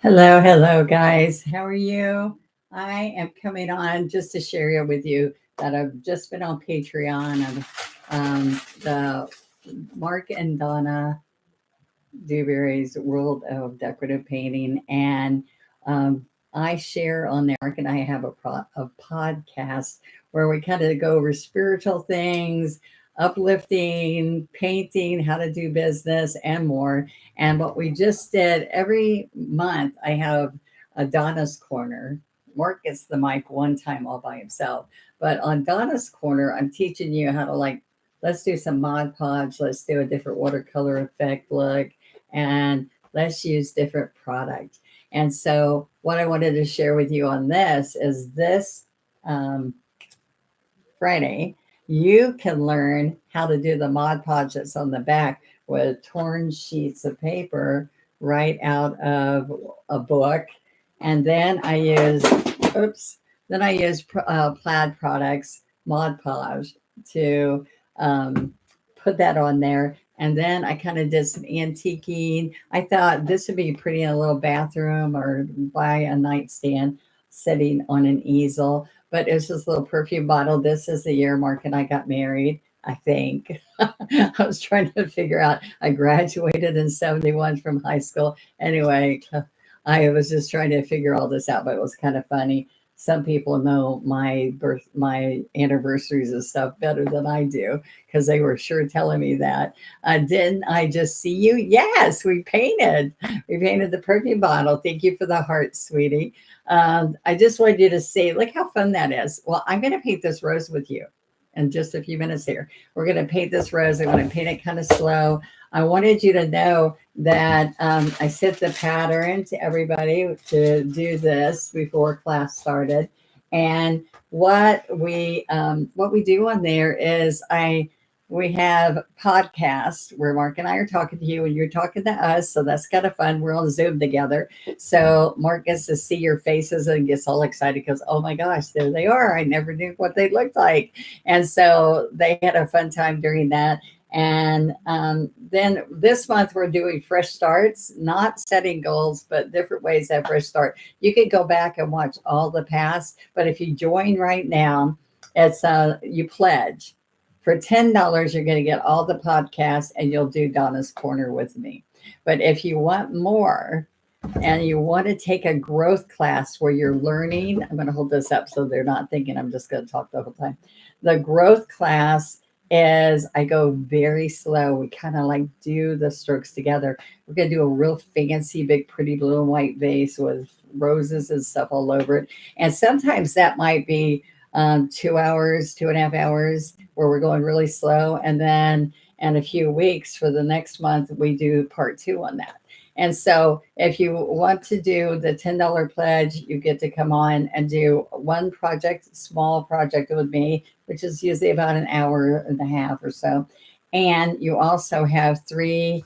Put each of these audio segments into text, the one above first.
Hello, guys. How are you? I am coming on just to share with you that I've just been on Patreon of the Mark and Donna Dewberry's World of Decorative Painting, and I share on there. Mark and I have a podcast where we kind of go over spiritual things, uplifting, painting, how to do business, and more. And what we just did every month, I have a Donna's Corner. Mark gets the mic one time all by himself, but on Donna's Corner, I'm teaching you how to let's do some Mod Podge. Let's do a different watercolor effect look and let's use different product. And so, what I wanted to share with you on this is this um, Friday, you can learn how to do the Mod Podge that's on the back with torn sheets of paper right out of a book. And then I use plaid products, Mod Podge, to put that on there. And then I kind of did some antiquing. I thought this would be pretty in a little bathroom or by a nightstand sitting on an easel. But it's this little perfume bottle. This is the year Mark and I got married, I think. I was trying to figure out. I graduated in 71 from high school. Anyway, I was just trying to figure all this out, but it was kind of funny. Some people know my anniversaries and stuff better than I do because they were sure telling me that. Didn't I just see you? Yes, we painted. We painted the perfume bottle. Thank you for the heart, sweetie. I just wanted you to see, look how fun that is. Well, I'm going to paint this rose with you in just a few minutes here. We're going to paint this rose. I'm going to paint it kind of slow. I wanted you to know that I sent the pattern to everybody to do this before class started. And what we do on there is we have podcasts where Mark and I are talking to you and you're talking to us. So that's kind of fun. We're on Zoom together. So Mark gets to see your faces and gets all excited because, oh my gosh, there they are. I never knew what they looked like. And so they had a fun time during that. And then this month we're doing fresh starts, not setting goals, but different ways to have fresh start. You can go back and watch all the past, but if you join right now, it's you pledge. For $10, you're going to get all the podcasts and you'll do Donna's Corner with me. But if you want more and you want to take a growth class where you're learning, I'm going to hold this up so they're not thinking I'm just going to talk the whole time. The growth class is I go very slow. We kind of like do the strokes together. We're going to do a real fancy, big, pretty blue and white vase with roses and stuff all over it. And sometimes that might be 2 hours, 2.5 hours, where we're going really slow. And then in a few weeks for the next month, we do part 2 on that. And so if you want to do the $10 pledge, you get to come on and do one project, small project with me, which is usually about an hour and a half or so. And you also have 3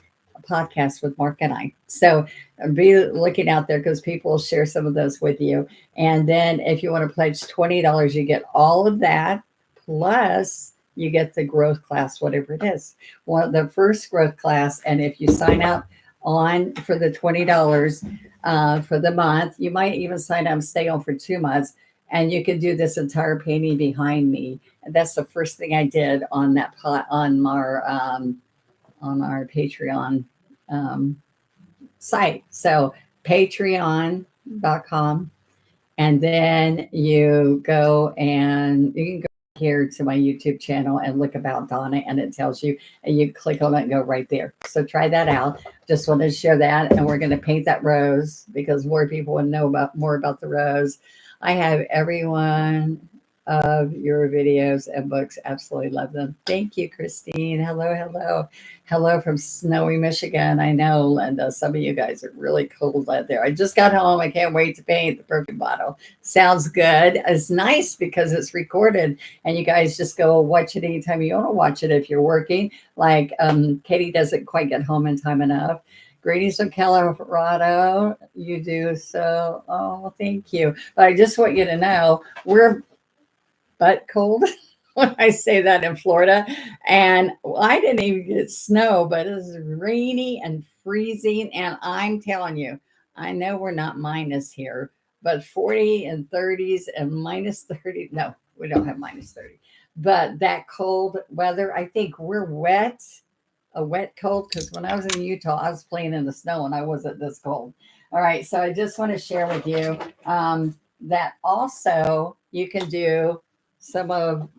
podcasts with Mark and I. So be looking out there because people will share some of those with you. And then if you want to pledge $20, you get all of that. Plus you get the growth class, whatever it is. Well, the first growth class. And if you sign up on for the $20 for the month, you might even sign up and stay on for 2 months. And you can do this entire painting behind me. And that's the first thing I did on that on our Patreon site. So patreon.com. And then you go and you can go here to my YouTube channel and look about Donna and it tells you, and you click on it and go right there. So try that out. Just wanted to share that. And we're going to paint that rose because more people would know more about the rose. I have everyone of your videos and books. Absolutely love them. Thank you, Christine. Hello from snowy Michigan. I know, Linda, some of you guys are really cold out there. I just got home. I can't wait to paint the perfume bottle. Sounds good. It's nice because it's recorded and you guys just go watch it anytime you want to watch it if you're working. Like Katie doesn't quite get home in time enough. Greetings from Colorado. You do so. Oh, thank you. But I just want you to know we're butt cold when I say that in Florida. And I didn't even get snow, but it was rainy and freezing. And I'm telling you, I know we're not minus here, but 40 and 30s and minus 30. No, we don't have minus 30. But that cold weather, I think we're wet, a wet cold, because when I was in Utah, I was playing in the snow and I wasn't this cold. All right. So I just want to share with you that also you can do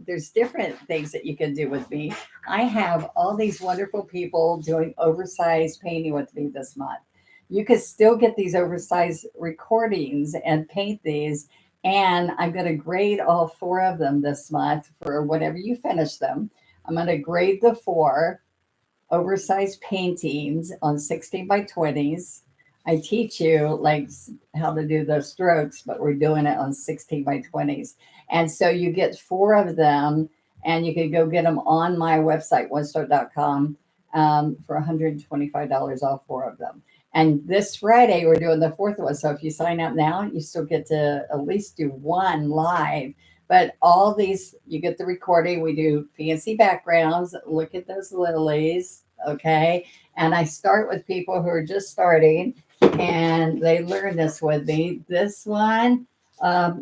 there's different things that you can do with me. I have all these wonderful people doing oversized painting with me this month. You could still get these oversized recordings and paint these. And I'm going to grade all four of them this month for whenever you finish them. I'm going to grade the four oversized paintings on 16 by 20s. I teach you like how to do those strokes, but we're doing it on 16 by 20s. And so you get four of them, and you can go get them on my website, onestroke.com, for $125 off four of them. And this Friday, we're doing the fourth one. So if you sign up now, you still get to at least do one live. But all these, you get the recording. We do fancy backgrounds. Look at those lilies. Okay. And I start with people who are just starting, and they learn this with me. This one,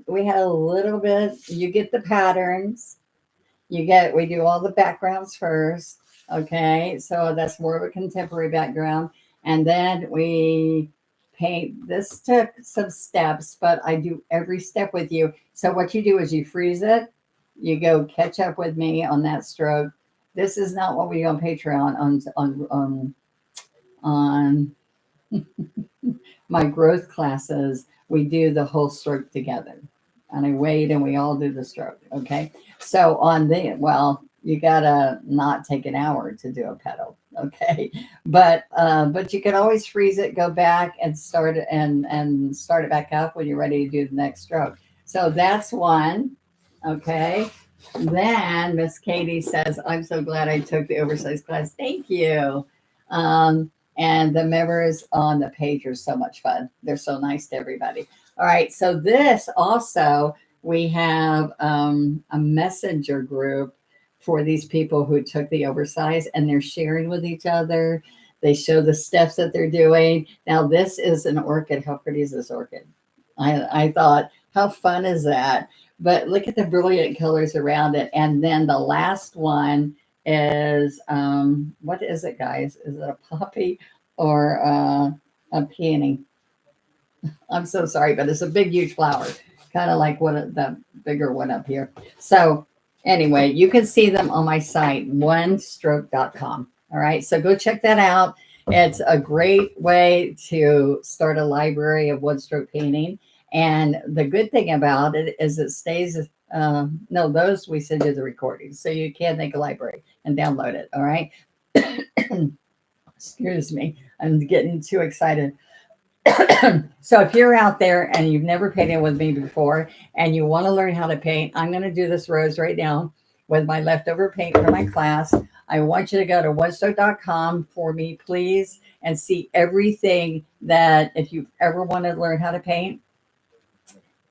we had a little bit, you get the patterns. We do all the backgrounds first. Okay. So that's more of a contemporary background. And then we paint. This took some steps, but I do every step with you. So what you do is you freeze it. You go catch up with me on that stroke. This is not what we do on Patreon on my growth classes. We do the whole stroke together, and I wait and we all do the stroke. Okay. So you gotta not take an hour to do a petal. Okay. But you can always freeze it, go back and start it and start it back up when you're ready to do the next stroke. So that's one. Okay. Then Miss Katie says, I'm so glad I took the oversized class. Thank you. And the members on the page are so much fun. They're so nice to everybody. All right. So this also, we have a messenger group for these people who took the oversized, and they're sharing with each other. They show the steps that they're doing. Now, this is an orchid. How pretty is this orchid? I thought, how fun is that? But look at the brilliant colors around it. And then the last one is, what is it, guys? Is it a poppy or a peony? I'm so sorry, but it's a big, huge flower, kind of like the bigger one up here. So anyway, you can see them on my site, onestroke.com. All right, so go check that out. It's a great way to start a library of one stroke painting. And the good thing about it is it stays, no, those we send you the recordings. So you can make a library and download it. All right. Excuse me. I'm getting too excited. So if you're out there and you've never painted with me before and you want to learn how to paint, I'm going to do this rose right now with my leftover paint from my class. I want you to go to onestroke.com for me, please, and see everything that if you ever want to learn how to paint,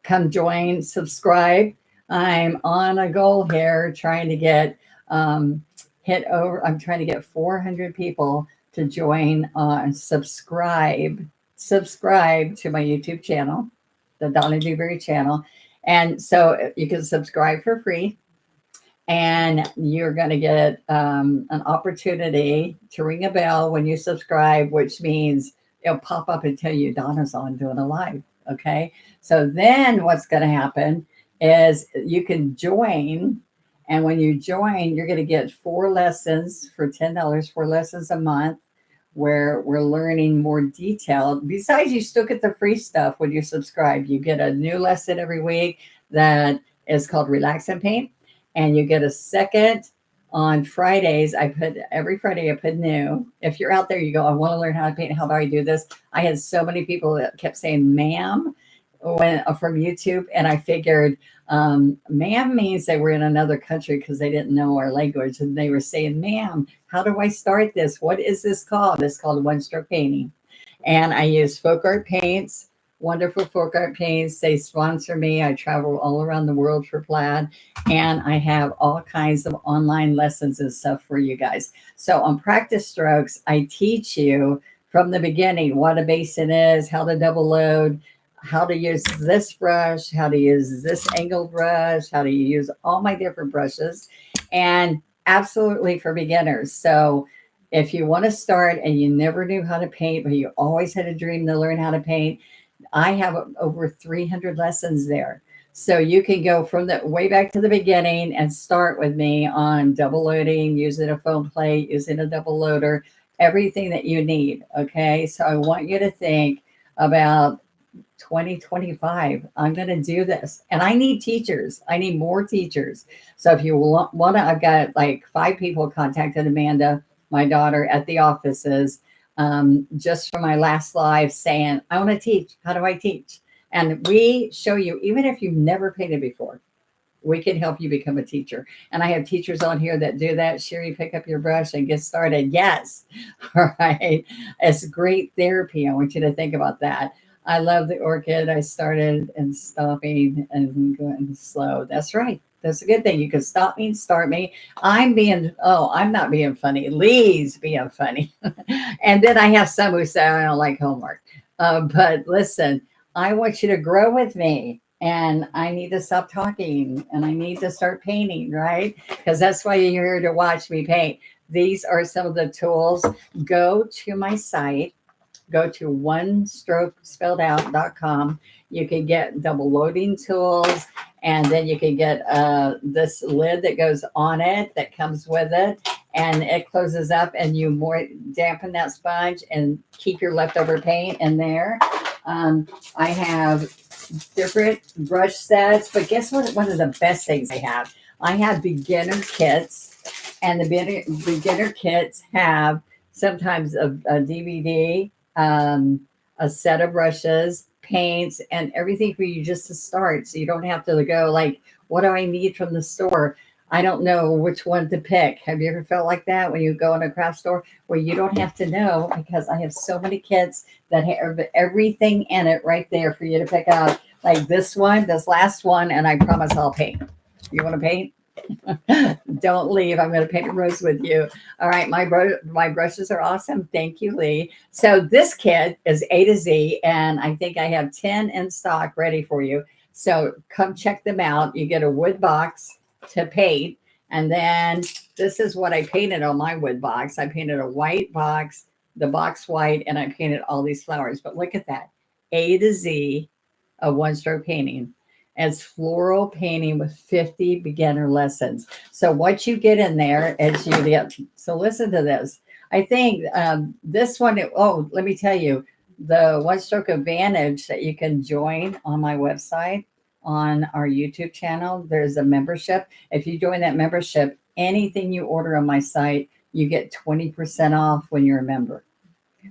come join, subscribe. I'm on a goal here trying to get I'm trying to get 400 people to join subscribe to my YouTube channel, the Donna Dewberry channel. And so you can subscribe for free, and you're going to get an opportunity to ring a bell when you subscribe, which means it'll pop up and tell you Donna's on doing a live. Okay. So then what's going to happen is you can join. And when you join, you're going to get 4 lessons for $10, 4 lessons a month, where we're learning more detailed. Besides, you still get the free stuff when you subscribe. You get a new lesson every week that is called Relax and Paint. And you get a second on Fridays. Every Friday I put new. If you're out there, you go, I want to learn how to paint. How do I do this? I had so many people that kept saying, ma'am, from YouTube. And I figured, ma'am means they were in another country because they didn't know our language. And they were saying, ma'am, how do I start this? What is this called? It's called one stroke painting. And I use folk art paints, wonderful folk art paints. They sponsor me. I travel all around the world for plaid. And I have all kinds of online lessons and stuff for you guys. So on Practice Strokes, I teach you from the beginning what a basin is, how to double load, how to use this brush, how to use this angled brush, how to use all my different brushes, and absolutely for beginners. So if you want to start and you never knew how to paint, but you always had a dream to learn how to paint, I have over 300 lessons there. So you can go from the way back to the beginning and start with me on double loading, using a foam plate, using a double loader, everything that you need. Okay. So I want you to think about 2025. I'm going to do this. And I need teachers. I need more teachers. So if you want to, I've got like 5 people contacted Amanda, my daughter, at the offices, just for my last live saying, I want to teach. How do I teach? And we show you, even if you've never painted before, we can help you become a teacher. And I have teachers on here that do that. Sherry, pick up your brush and get started. Yes. All right. It's great therapy. I want you to think about that. I love the orchid. I started and stopping and going slow. That's right. That's a good thing. You can stop me and start me. I'm not being funny. Lee's being funny. And then I have some who say, I don't like homework. But listen, I want you to grow with me. And I need to stop talking and I need to start painting, right? Because that's why you're here to watch me paint. These are some of the tools. Go to my site. Go to onestrokespelledout.com. You can get double loading tools, and then you can get this lid that goes on it that comes with it, and it closes up, and you more dampen that sponge and keep your leftover paint in there. I have different brush sets, but guess what? One of the best things I have. I have beginner kits, and the beginner kits have sometimes a DVD, a set of brushes, paints, and everything for you just to start. So you don't have to go like, what do I need from the store? I don't know which one to pick. Have you ever felt like that when you go in a craft store where you don't have to know, because I have so many kits that have everything in it right there for you to pick out. Like this one, this last one, and I promise I'll paint. You want to paint? Don't leave. I'm going to paint a rose with you. All right. My brushes are awesome. Thank you, Lee. So this kit is A to Z, and I think I have 10 in stock ready for you. So come check them out. You get a wood box to paint. And then this is what I painted on my wood box. I painted a white box, the box white, and I painted all these flowers. But look at that. A to Z of one stroke painting. As floral painting with 50 beginner lessons. So what you get in there is you get, so listen to this. I think this one, let me tell you, the One Stroke Advantage that you can join on my website, on our YouTube channel, there's a membership. If you join that membership, anything you order on my site, you get 20% off when you're a member.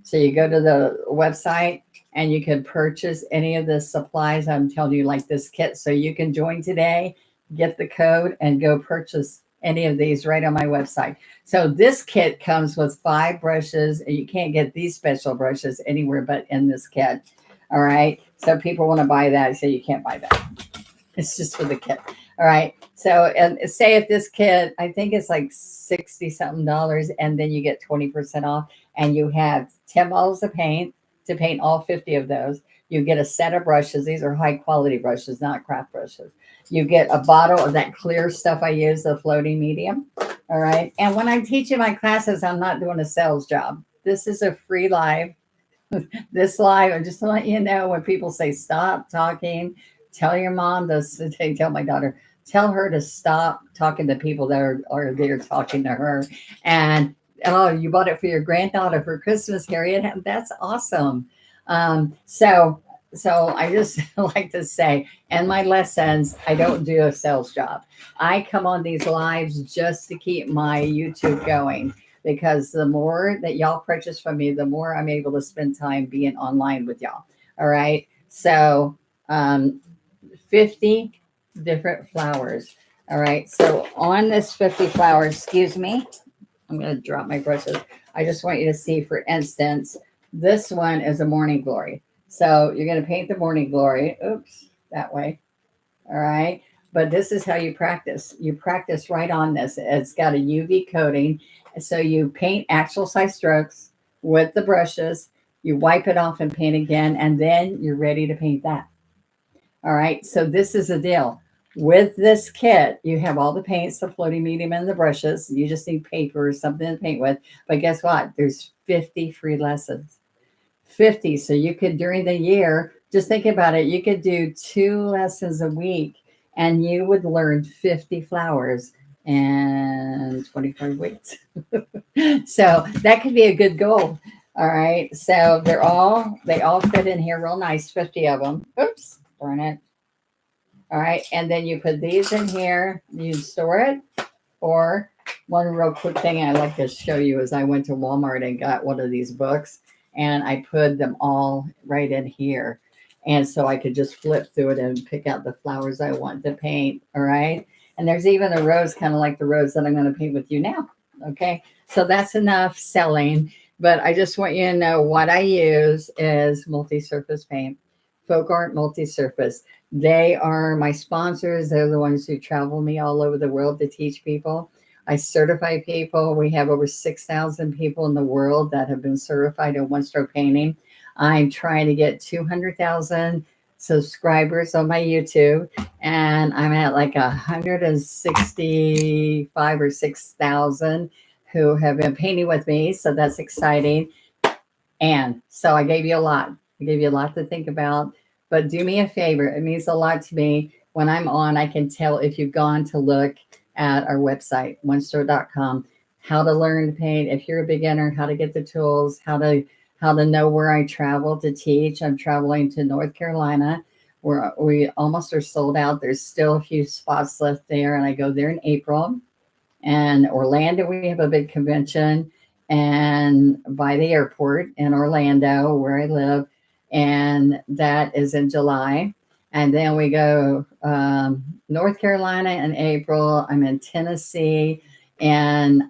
So you go to the website and you can purchase any of the supplies I'm telling you, like this kit. So you can join today, get the code, and go purchase any of these right on my website. So this kit comes with 5 brushes, and you can't get these special brushes anywhere but in this kit. All right. So people want to buy that, so you can't buy that. It's just for the kit. All right. So, and say if this kit, I think it's like $60 something, and then you get 20% off, and you have 10 bottles of paint to paint all 50 of those. You get a set of brushes. These are high quality brushes, not craft brushes. You get a bottle of that clear stuff I use, the floating medium. All right. And when I'm teaching my classes, I'm not doing a sales job. This is a free live. This live, I'm just to let you know, when people say stop talking, tell your mom to tell my daughter, tell her to stop talking to people that are there talking to her. And oh, you bought it for your granddaughter for Christmas, Harriet. That's awesome. So I just like to say, in my lessons, I don't do a sales job. I come on these lives just to keep my YouTube going, because the more that y'all purchase from me, the more I'm able to spend time being online with y'all. All right. So 50 different flowers. All right. So on this 50 flowers, excuse me, I'm going to drop my brushes. I just want you to see, for instance, this one is a morning glory. So you're going to paint the morning glory. Oops, that way. All right. But this is how you practice. You practice right on this. It's got a UV coating. So you paint actual size strokes with the brushes. You wipe it off and paint again, and then you're ready to paint that. All right, so this is the deal. With this kit, you have all the paints, the floating medium, and the brushes. You just need paper or something to paint with. But guess what? There's 50 free lessons. 50. So you could, during the year, just think about it. You could do 2 lessons a week and you would learn 50 flowers in 25 weeks. So that could be a good goal. All right. So they all fit in here real nice, 50 of them. Oops, darn it. All right. And then you put these in here, you store it. Or one real quick thing I like to show you is I went to Walmart and got one of these books and I put them all right in here. And so I could just flip through it and pick out the flowers I want to paint. All right. And there's even a rose, kind of like the rose that I'm going to paint with you now. Okay. So that's enough selling. But I just want you to know what I use is multi-surface paint, Folk Art Multi-Surface. They are my sponsors. They're the ones who travel me all over the world to teach people. I certify people. We have over 6,000 people in the world that have been certified in one-stroke painting. I'm trying to get 200,000 subscribers on my YouTube, and I'm at like 165 or 6,000 who have been painting with me. So that's exciting. And so I gave you a lot. I gave you a lot to think about. But do me a favor. It means a lot to me. When I'm on, I can tell if you've gone to look at our website, onestore.com, how to learn to paint. If you're a beginner, how to get the tools, how to know where I travel to teach. I'm traveling to North Carolina, where we almost are sold out. There's still a few spots left there, and I go there in April. And Orlando, we have a big convention, and by the airport in Orlando, where I live, and that is in July. And then we go North Carolina in April. I'm in Tennessee in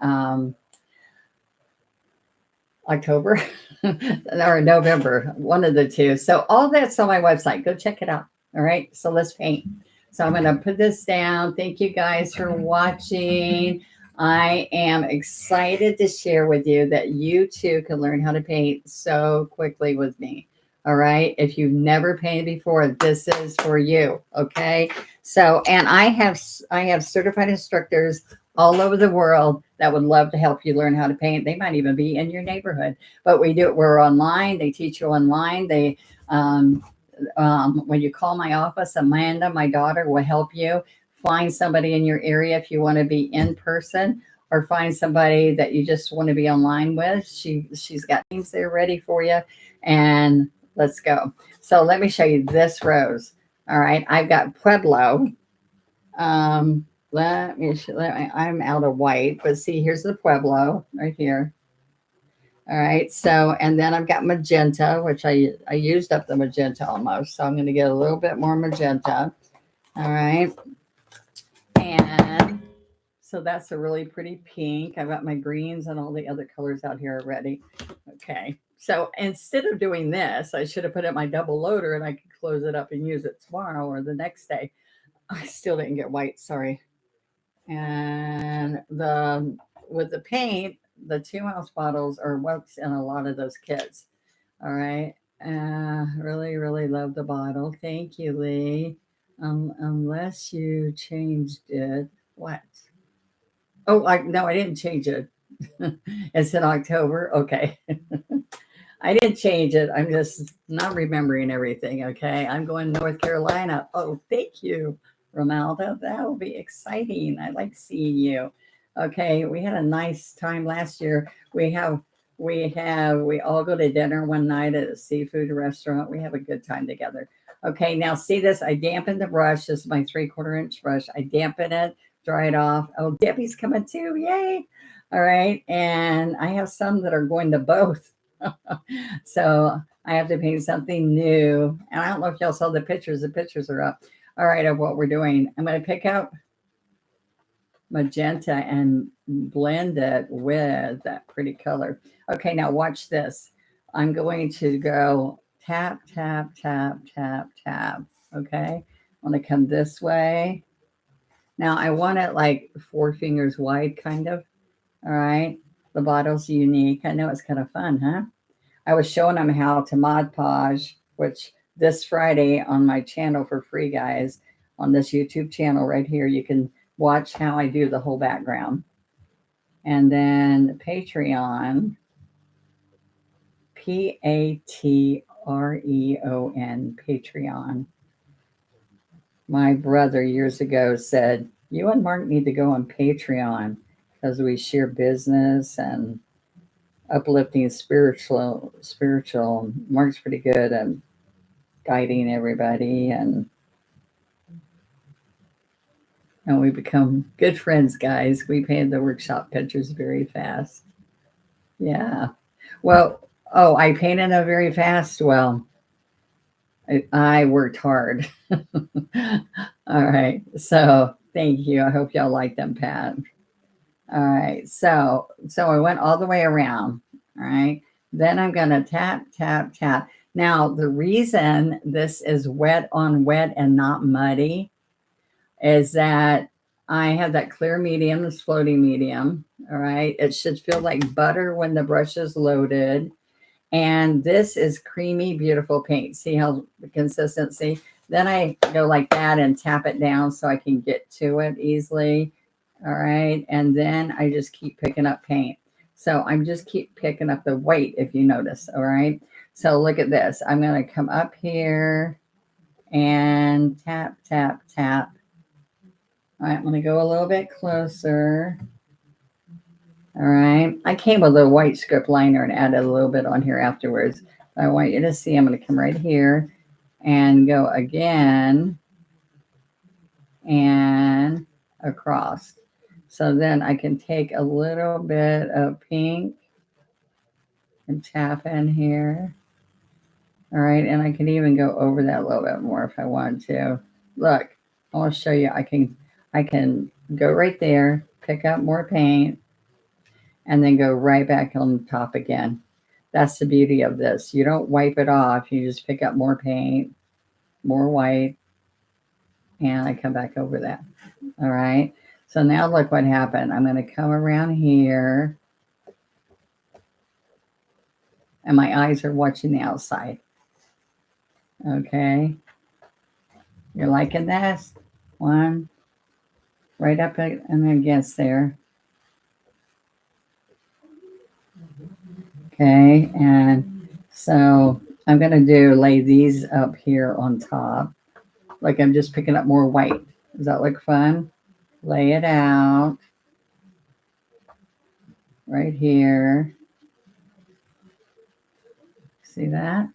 October or November, one of the two. So all that's on my website. Go check it out. All right. So let's paint. So I'm going to put this down. Thank you guys for watching. I am excited to share with you that you too can learn how to paint so quickly with me. All right. If you've never painted before, this is for you. Okay. So, and I have certified instructors all over the world that would love to help you learn how to paint. They might even be in your neighborhood, but we're online. They teach you online. When you call my office, Amanda, my daughter, will help you find somebody in your area if you want to be in person, or find somebody that you just want to be online with. She's got things there ready for you, and let's go. So let me show you this rose. All right, I've got Pueblo. I'm out of white, but see, here's the Pueblo right here. All right, so, and then I've got magenta, which I used up the magenta almost. So I'm going to get a little bit more magenta. All right. And so that's a really pretty pink. I've got my greens and all the other colors out here already. Okay. So instead of doing this, I should have put it in my double loader and I could close it up and use it tomorrow or the next day. I still didn't get white. Sorry. And with the paint, the 2-ounce bottles are what's in a lot of those kits. All right. Really, really love the bottle. Thank you, Lee. Unless you changed it. What? Oh, no, I didn't change it. It's in October. Okay. I didn't change it. I'm just not remembering everything. Okay. I'm going to North Carolina. Oh, thank you, Romaldo. That will be exciting. I like seeing you. Okay. We had a nice time last year. We all go to dinner one night at a seafood restaurant. We have a good time together. Okay. Now see this. I dampened the brush. This is my 3/4 inch brush. I dampen it, dry it off. Oh, Debbie's coming too. Yay. All right. And I have some that are going to both. So I have to paint something new. And I don't know if y'all saw the pictures. The pictures are up. All right, of what we're doing. I'm going to pick up magenta and blend it with that pretty color. Okay, now watch this. I'm going to go tap, tap, tap, tap, tap. Okay, I want to come this way. Now I want it like 4 fingers wide, kind of. All right. The bottle's unique. I know it's kind of fun, huh? I was showing them how to Mod Podge, which this Friday on my channel for free, guys, on this YouTube channel right here, you can watch how I do the whole background. And then Patreon, Patreon, Patreon. My brother years ago said, you and Mark need to go on Patreon because we share business and uplifting spiritual. Mark's pretty good at guiding everybody, and we become good friends, guys. We painted the workshop pictures very fast. Yeah. Well, oh, I painted them very fast. Well, I worked hard. All right. So thank you. I hope y'all like them, Pat. All right. So I went all the way around. All right. Then I'm going to tap, tap, tap. Now, the reason this is wet on wet and not muddy is that I have that clear medium, this floating medium. All right. It should feel like butter when the brush is loaded. And this is creamy, beautiful paint. See how the consistency? Then I go like that and tap it down so I can get to it easily. All right. And then I just keep picking up paint. So I'm just keep picking up the white, if you notice. All right. So look at this. I'm going to come up here and tap, tap, tap. All right. I'm going to go a little bit closer. All right. I came with a white script liner and added a little bit on here afterwards. I want you to see, I'm going to come right here and go again and across. So then I can take a little bit of pink and tap in here. All right. And I can even go over that a little bit more if I want to. Look, I want to show you. I can go right there, pick up more paint, and then go right back on top again. That's the beauty of this. You don't wipe it off. You just pick up more paint, more white, and I come back over that. All right. So now look what happened. I'm going to come around here, and my eyes are watching the outside. Okay. You're liking this? One, right up and against there. Okay. And so I'm going to lay these up here on top. Like I'm just picking up more white. Does that look fun? Lay it out right here. See that?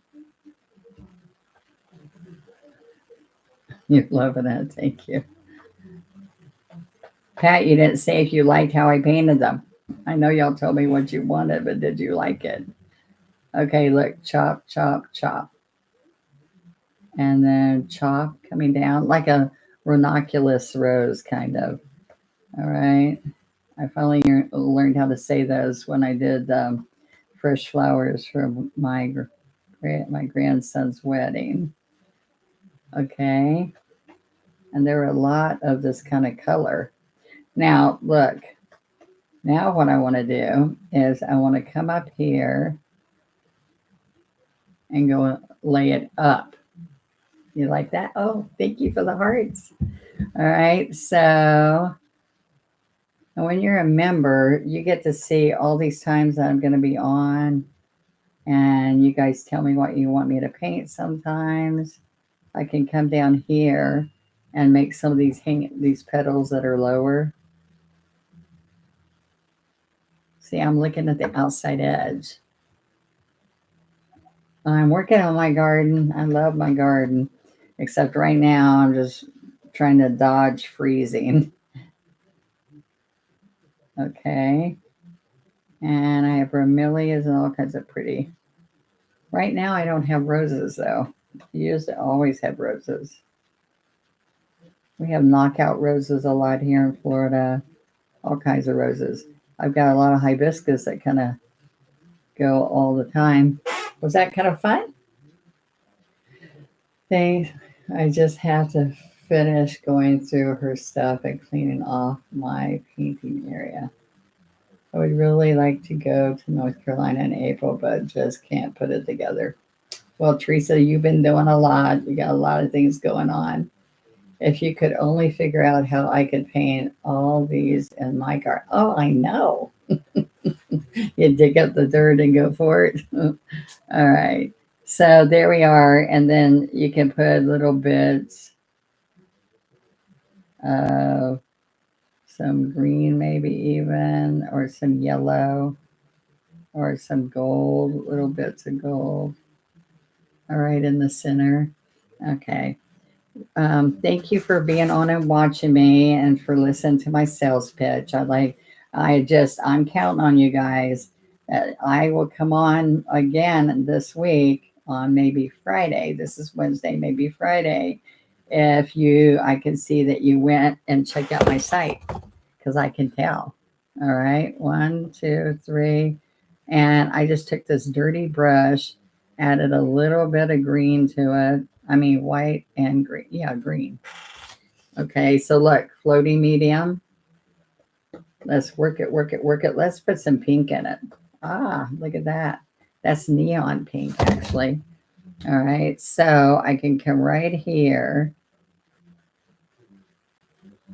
You're loving it. Thank you. Pat, you didn't say if you liked how I painted them. I know y'all told me what you wanted, but did you like it? Okay, look, chop, chop, chop. And then chop coming down like a ranunculus rose kind of. All right. I finally learned how to say those when I did fresh flowers for my grandson's wedding. Okay. And there were a lot of this kind of color. Now, look. Now what I want to do is I want to come up here and go lay it up. You like that? Oh, thank you for the hearts. All right. So when you're a member, you get to see all these times that I'm going to be on. And you guys tell me what you want me to paint sometimes. I can come down here and make some of these petals that are lower. See, I'm looking at the outside edge. I'm working on my garden. I love my garden, except right now I'm just trying to dodge freezing. Okay. And I have bromeliads and all kinds of pretty. Right now I don't have roses though. You used to always have roses. We have knockout roses a lot here in Florida. All kinds of roses. I've got a lot of hibiscus that kind of go all the time. Was that kind of fun? Thanks. I just have to finish going through her stuff and cleaning off my painting area. I would really like to go to North Carolina in April, but just can't put it together. Well, Teresa, you've been doing a lot. You got a lot of things going on. If you could only figure out how I could paint all these in my garden. Oh, I know. You dig up the dirt and go for it. All right. So there we are. And then you can put little bits of some green, maybe even, or some yellow, or some gold, little bits of gold. All right, in the center. Okay. Thank you for being on and watching me and for listening to my sales pitch. I'm counting on you guys. I will come on again this week on maybe Friday. This is Wednesday, maybe Friday. I can see that you went and checked out my site because I can tell. All right, 1, 2, 3. And I just took this dirty brush, added a little bit of green to it. I mean, white and green. Yeah, green. Okay, so look, floating medium. Let's work it, work it, work it. Let's put some pink in it. Ah, look at that. That's neon pink, actually. All right, so I can come right here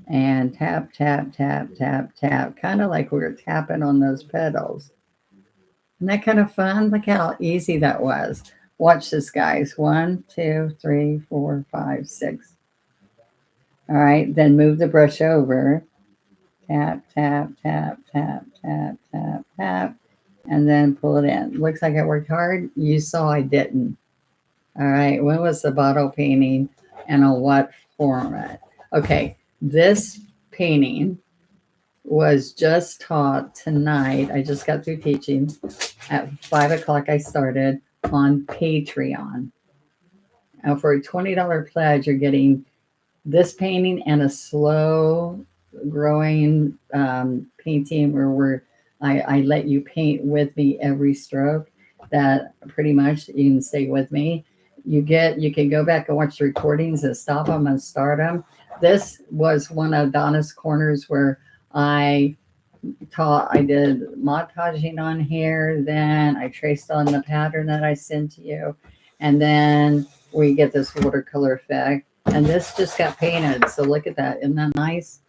and tap, tap, tap, tap, tap, kind of like we were tapping on those petals. Isn't that kind of fun? Look how easy that was. Watch this, guys. 1, 2, 3, 4, 5, 6. All right, then move the brush over. Tap, tap, tap, tap, tap, tap, tap, and then pull it in. Looks like I worked hard. You saw I didn't. All right, when was the bottle painting and on what format? Okay, this painting was just taught tonight. I just got through teaching. At 5 o'clock, I started on Patreon. Now, for a $20 pledge, you're getting this painting and a slow growing painting where I let you paint with me every stroke. That pretty much you can stay with me. You can go back and watch the recordings and stop them and start them. This was one of Donna's corners where I did montaging on here, then I traced on the pattern that I sent to you, and then we get this watercolor effect. And this just got painted. So look at that. Isn't that nice?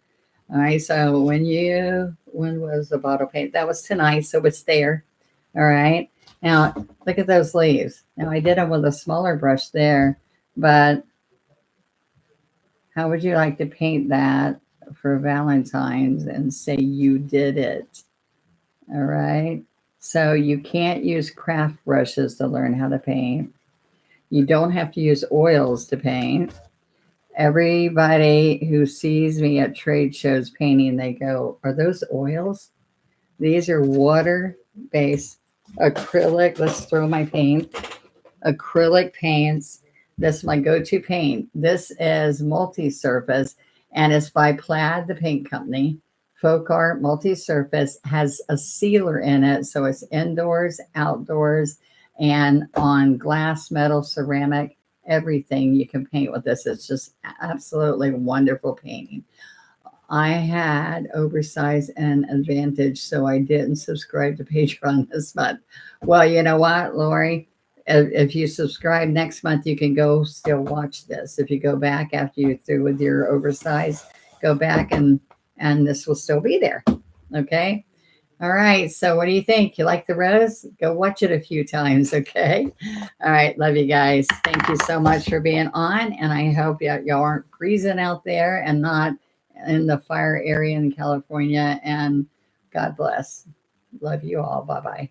All right. So when was the bottle paint? That was tonight. So it's there. All right. Now look at those leaves. Now I did them with a smaller brush there, but how would you like to paint that for Valentine's and say you did it? All right. So you can't use craft brushes to learn how to paint. You don't have to use oils to paint. Everybody who sees me at trade shows painting, they go, are those oils? These are water-based acrylic. Let's throw my paint. Acrylic paints. This is my go-to paint. This is multi-surface, and it's by Plaid, the paint company. Folk Art Multi-Surface has a sealer in it, so it's indoors, outdoors, and on glass, metal, ceramic, everything you can paint with this. It's just absolutely wonderful painting. I had Oversized and Advantage, so I didn't subscribe to Patreon this month. Well, you know what, Lori? If you subscribe next month, you can go still watch this. If you go back after you're through with your Oversized, go back and this will still be there. Okay. All right. So what do you think? You like the rose? Go watch it a few times. Okay. All right. Love you guys. Thank you so much for being on. And I hope y'all aren't freezing out there and not in the fire area in California. And God bless. Love you all. Bye-bye.